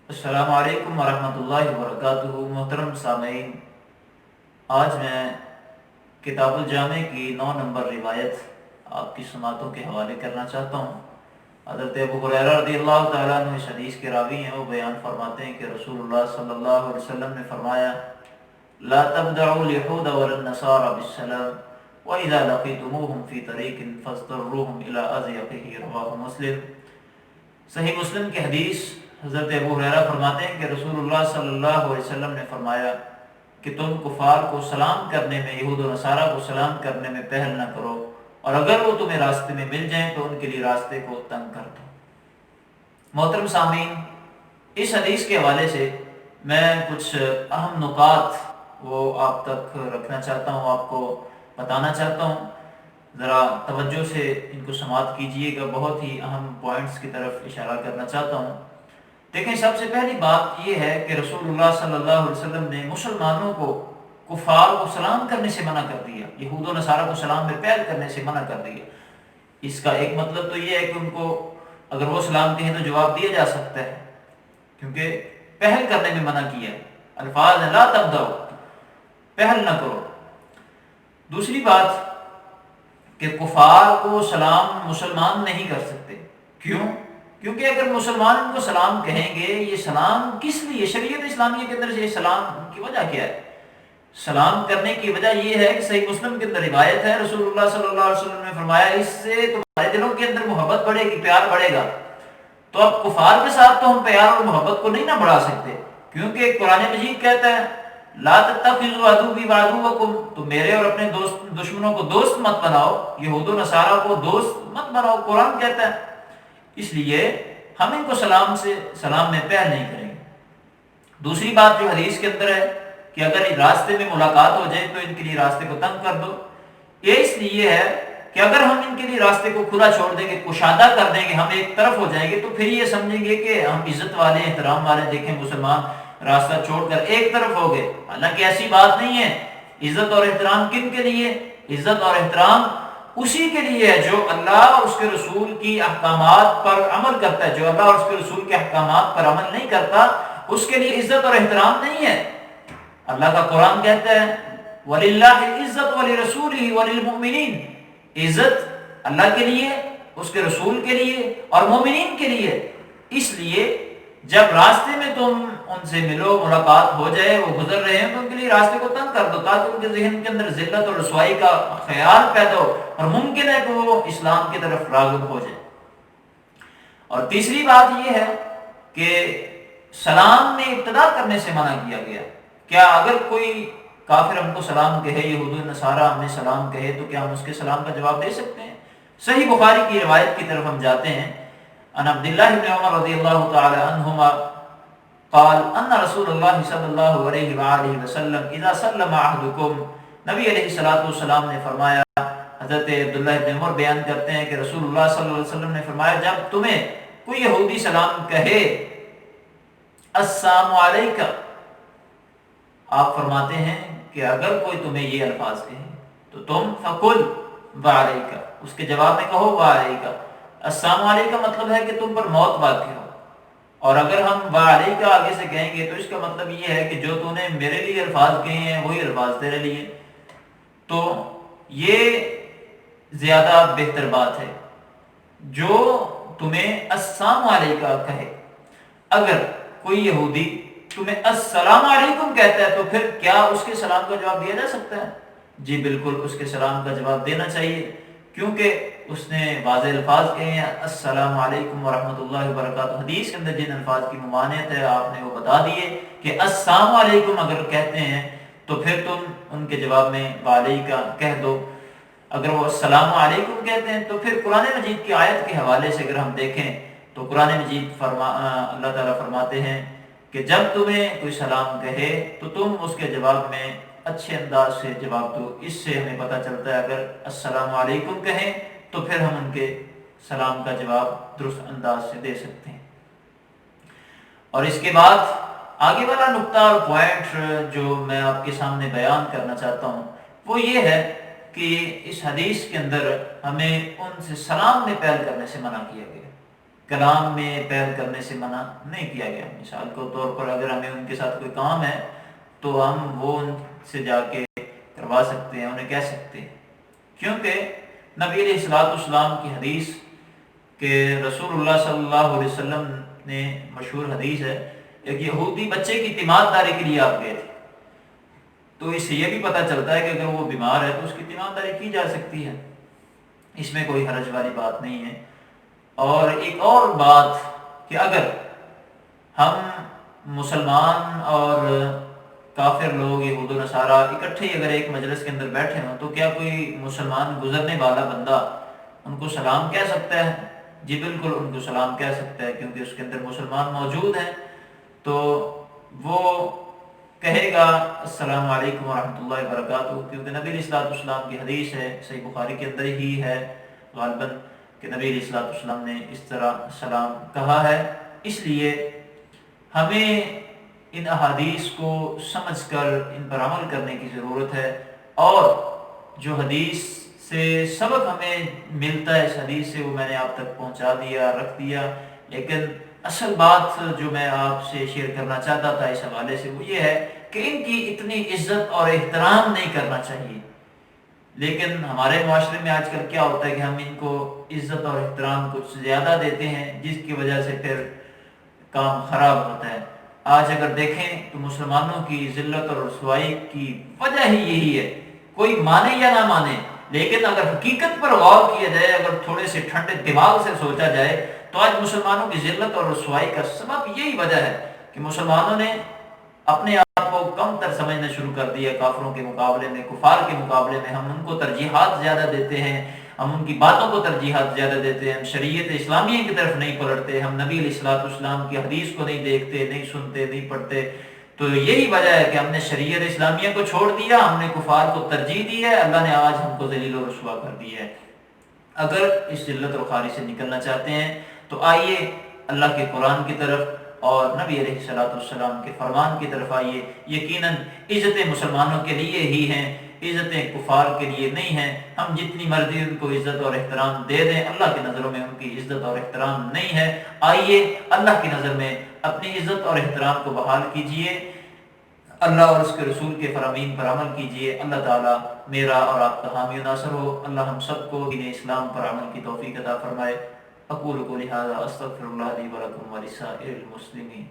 السلام علیکم ورحمۃ اللہ وبرکاتہ۔ محترم سامعین، آج میں کتاب الجامع کی 9 نمبر روایت آپ کی سماعتوں کے حوالے کرنا چاہتا ہوں۔ حضرت ابو ہریرہ رضی اللہ تعالیٰ عنہ اس حدیث کے راوی ہیں۔ وہ بیان فرماتے ہیں کہ رسول اللہ صلی اللہ علیہ وسلم نے فرمایا: لا تبدعوا اليهود ولا النصارى بالسلام وإذا لقيتموهم في طريق فاضطروهم إلى أضيقه، رواہ مسلم۔ صحیح مسلم کی حدیث، حضرت ابو ہریرہ فرماتے ہیں کہ رسول اللہ صلی اللہ علیہ وسلم نے فرمایا کہ تم کفار کو سلام کرنے میں، یہود و نصارہ کو سلام کرنے میں پہل نہ کرو، اور اگر وہ تمہیں راستے میں مل جائیں تو ان کے لیے راستے کو تنگ کر دو۔ محترم سامعین، اس حدیث کے حوالے سے میں کچھ اہم نکات وہ آپ تک رکھنا چاہتا ہوں، آپ کو بتانا چاہتا ہوں۔ ذرا توجہ سے ان کو سماعت کیجئے گا، بہت ہی اہم پوائنٹس کی طرف اشارہ کرنا چاہتا ہوں۔ دیکھیں، سب سے پہلی بات یہ ہے کہ رسول اللہ صلی اللہ علیہ وسلم نے مسلمانوں کو کفار کو سلام کرنے سے منع کر دیا، یہود و نصارہ کو سلام میں پہل کرنے سے منع کر دیا۔ اس کا ایک مطلب تو یہ ہے کہ ان کو اگر وہ سلام کہیں تو جواب دیا جا سکتا ہے، کیونکہ پہل کرنے میں منع کیا ہے۔ الفاظ لا تبدؤ، پہل نہ کرو۔ دوسری بات کہ کفار کو سلام مسلمان نہیں کر سکتے۔ کیوں؟ کیونکہ اگر مسلمان ان کو سلام کہیں گے، یہ سلام کس لیے؟ شریعت اسلامیہ کے اندر یہ سلام کی وجہ کیا ہے؟ سلام کرنے کی وجہ یہ ہے کہ صحیح مسلم کے اندر روایت ہے، رسول اللہ صلی اللہ علیہ وسلم نے فرمایا اس سے تمہارے دلوں کے اندر محبت بڑھے گی، پیار بڑھے گا۔ تو اب کفار کے ساتھ تو ہم پیار اور محبت کو نہیں نہ بڑھا سکتے، کیونکہ قرآن مجید کہتا ہے لا تتخذوا عدوی وعدوکم، تو میرے اور اپنے دشمنوں کو دوست مت بناؤ، یہود و نصارہ کو دوست مت بناؤ، قرآن کہتا ہے۔ اس لیے ہم ان کو سلام میں پہل نہیں کریں گے۔ دوسری بات جو حدیث کے اندر ہے کہ اگر راستے میں ملاقات ہو جائے تو ان کے لیے راستے کو تنگ کر دو، یہ اس لیے ہے کہ اگر ہم ان کے لیے راستے کو کھلا چھوڑ دیں گے، کشادہ کر دیں گے، ہم ایک طرف ہو جائیں گے، تو پھر یہ سمجھیں گے کہ ہم عزت والے، احترام والے، دیکھیں مسلمان راستہ چھوڑ کر ایک طرف ہو گئے۔ حالانکہ ایسی بات نہیں ہے۔ عزت اور احترام کن کے لیے؟ عزت اور احترام اسی کے لیے ہے جو اللہ اور اس کے رسول کی احکامات پر عمل کرتا ہے۔ جو اللہ اور اس کے رسول کے احکامات پر عمل نہیں کرتا، اس کے لیے عزت اور احترام نہیں ہے۔ اللہ کا قرآن کہتا ہے وَلِلَّهِ الْعِزَّةُ وَلِرَسُولِهِ وَلِلْمُؤْمِنِينَ، عزت اللہ کے لیے، اس کے رسول کے لیے اور مومنین کے لیے۔ اس لیے جب راستے میں تم ان سے ملو، ملاقات ہو جائے، وہ گزر رہے ہیں، تو ان کے لیے راستے کو تنگ کر دو، تاکہ ان کے ذہن کے اندر ذلت اور رسوائی کا خیال پیدا ہو، اور ممکن ہے کہ وہ اسلام کی طرف راغب ہو جائے۔ اور تیسری بات یہ ہے کہ سلام میں ابتدا کرنے سے منع کیا گیا۔ کیا اگر کوئی کافر ہم کو سلام کہے، یہود و نصارہ ہمیں سلام کہے، تو کیا ہم اس کے سلام کا جواب دے سکتے ہیں؟ صحیح بخاری کی روایت کی طرف ہم جاتے ہیں۔ ان عبداللہ بن عمر رضی اللہ تعالی عنہما قال ان رسول اللہ صلی اللہ علیہ وآلہ وسلم اذا سلم احدکم، نبی علیہ الصلوۃ والسلام نے فرمایا، حضرت عبداللہ بن عمر بیان کرتے ہیں کہ رسول اللہ صلی اللہ علیہ وسلم نے فرمایا جب تمہیں کوئی یہودی سلام کہے السلام علیکم، آپ فرماتے ہیں کہ اگر کوئی تمہیں یہ الفاظ کہے تو تم فقل وعلیکم، اس کے جواب میں کہو وعلیکم۔ السلام علیکم مطلب ہے کہ تم پر موت واقع ہو، اور اگر ہم وعلیکم آگے سے کہیں گے تو اس کا مطلب یہ ہے کہ جو تو نے میرے لیے الفاظ کہے ہیں وہی الفاظ تیرے لیے۔ تو یہ زیادہ بہتر بات ہے جو تمہیں السلام علیکم کہے۔ اگر کوئی یہودی تمہیں السلام علیکم کہتا ہے تو پھر کیا اس کے سلام کا جواب دیا جا سکتا ہے؟ جی بالکل، اس کے سلام کا جواب دینا چاہیے، کیونکہ اس نے واضح الفاظ کہے ہیں السلام علیکم ورحمۃ اللہ وبرکاتہ۔ حدیث کے اندر جن الفاظ کی ممانعت ہے آپ نے وہ بتا دیے کہ السلام علیکم اگر کہتے ہیں تو پھر تم ان کے جواب میں وعلیکم کہہ دو۔ اگر وہ السلام علیکم کہتے ہیں تو پھر قرآن مجید کی آیت کے حوالے سے اگر ہم دیکھیں تو قرآن مجید اللہ تعالیٰ فرماتے ہیں کہ جب تمہیں کوئی سلام کہے تو تم اس کے جواب میں اچھے انداز سے جواب دو۔ اس سے ہمیں پتہ چلتا ہے اگر السلام علیکم کہیں تو پھر ہم ان کے سلام کا جواب درست انداز سے دے سکتے ہیں۔ اور اس کے بعد آگے والا نقطہ اور پوائنٹ جو میں آپ کے سامنے بیان کرنا چاہتا ہوں وہ یہ ہے کہ اس حدیث کے اندر ہمیں ان سے سلام میں پہل کرنے سے منع کیا گیا۔ کلام میں پہل کرنے سے منع نہیں کیا گیا۔ مثال کے طور پر اگر ہمیں ان کے ساتھ کوئی کام ہے تو ہم وہ ان سے جا کے کروا سکتے ہیں، انہیں کہہ سکتے ہیں، کیونکہ نبی علیہ الصلوۃ والسلام کی حدیث کہ رسول اللہ صلی اللہ علیہ وسلم نے مشہور حدیث ہے، ایک یہودی بچے کی تیمارداری کے لیے آپ گئے تھے، تو اس سے یہ بھی پتہ چلتا ہے کہ اگر وہ بیمار ہے تو اس کی تیمارداری کی جا سکتی ہے، اس میں کوئی حرج والی بات نہیں ہے۔ اور ایک اور بات کہ اگر ہم مسلمان اور کافر لوگ یہود و نصارہ اکٹھے اگر ایک مجلس کے اندر بیٹھے ہوں تو کیا کوئی مسلمان گزرنے والا بندہ ان کو سلام کہہ سکتا ہے؟ جی بالکل ان کو سلام کہہ سکتا ہے، کیونکہ اس کے اندر مسلمان موجود ہیں، تو وہ کہے گا السلام علیکم ورحمۃ اللہ وبرکاتہ، کیونکہ نبی علیہ الصلوۃ والسلام کی حدیث ہے، صحیح بخاری کے اندر ہی ہے غالباً کہ نبی علیہ الصلوۃ والسلام نے اس طرح سلام کہا ہے۔ اس لیے ہمیں ان احادیث کو سمجھ کر ان پر عمل کرنے کی ضرورت ہے، اور جو حدیث سے سبق ہمیں ملتا ہے اس حدیث سے وہ میں نے آپ تک پہنچا دیا، رکھ دیا، لیکن اصل بات جو میں آپ سے شیئر کرنا چاہتا تھا اس حوالے سے وہ یہ ہے کہ ان کی اتنی عزت اور احترام نہیں کرنا چاہیے، لیکن ہمارے معاشرے میں آج کل کیا ہوتا ہے کہ ہم ان کو عزت اور احترام کچھ زیادہ دیتے ہیں، جس کی وجہ سے پھر کام خراب ہوتا ہے۔ آج اگر دیکھیں تو مسلمانوں کی ذلت اور رسوائی کی وجہ ہی یہی ہے، کوئی مانے یا نہ مانے، لیکن اگر حقیقت پر غور کیا جائے، اگر تھوڑے سے ٹھنڈے دماغ سے سوچا جائے تو آج مسلمانوں کی ذلت اور رسوائی کا سبب یہی وجہ ہے کہ مسلمانوں نے اپنے آپ کو کم تر سمجھنا شروع کر دیا کافروں کے مقابلے میں، کفار کے مقابلے میں۔ ہم ان کو ترجیحات زیادہ دیتے ہیں، ہم ان کی باتوں کو ترجیحات زیادہ دیتے ہیں، ہم شریعت اسلامیہ کی طرف نہیں پلٹتے، ہم نبی علیہ الصلوۃ والسلام کی حدیث کو نہیں دیکھتے، نہیں سنتے، نہیں پڑھتے۔ تو یہی وجہ ہے کہ ہم نے شریعت اسلامیہ کو چھوڑ دیا، ہم نے کفار کو ترجیح دی ہے، اللہ نے آج ہم کو ذلیل و رسوا کر دیا ہے۔ اگر اس ذلت و خواری سے نکلنا چاہتے ہیں تو آئیے اللہ کے قرآن کی طرف اور نبی علیہ الصلوۃ والسلام کے فرمان کی طرف آئیے۔ یقیناً عزتیں مسلمانوں کے لیے ہی ہیں، عزتیں کفار کے لیے نہیں ہیں۔ ہم جتنی مرضی ان کو عزت اور احترام دے دیں، اللہ کی نظروں میں ان کی عزت اور احترام نہیں ہے۔ آئیے اللہ کی نظر میں اپنی عزت اور احترام کو بحال کیجئے، اللہ اور اس کے رسول کے فرامین پر عمل کیجئے۔ اللہ تعالیٰ میرا اور آپ کا حامی و ناصر ہو۔ اللہ ہم سب کو دین اسلام پر عمل کی توفیق عطا فرمائے۔ اقول قولی ھذا استغفر اللہ لی ولکم ولسائر المسلمین۔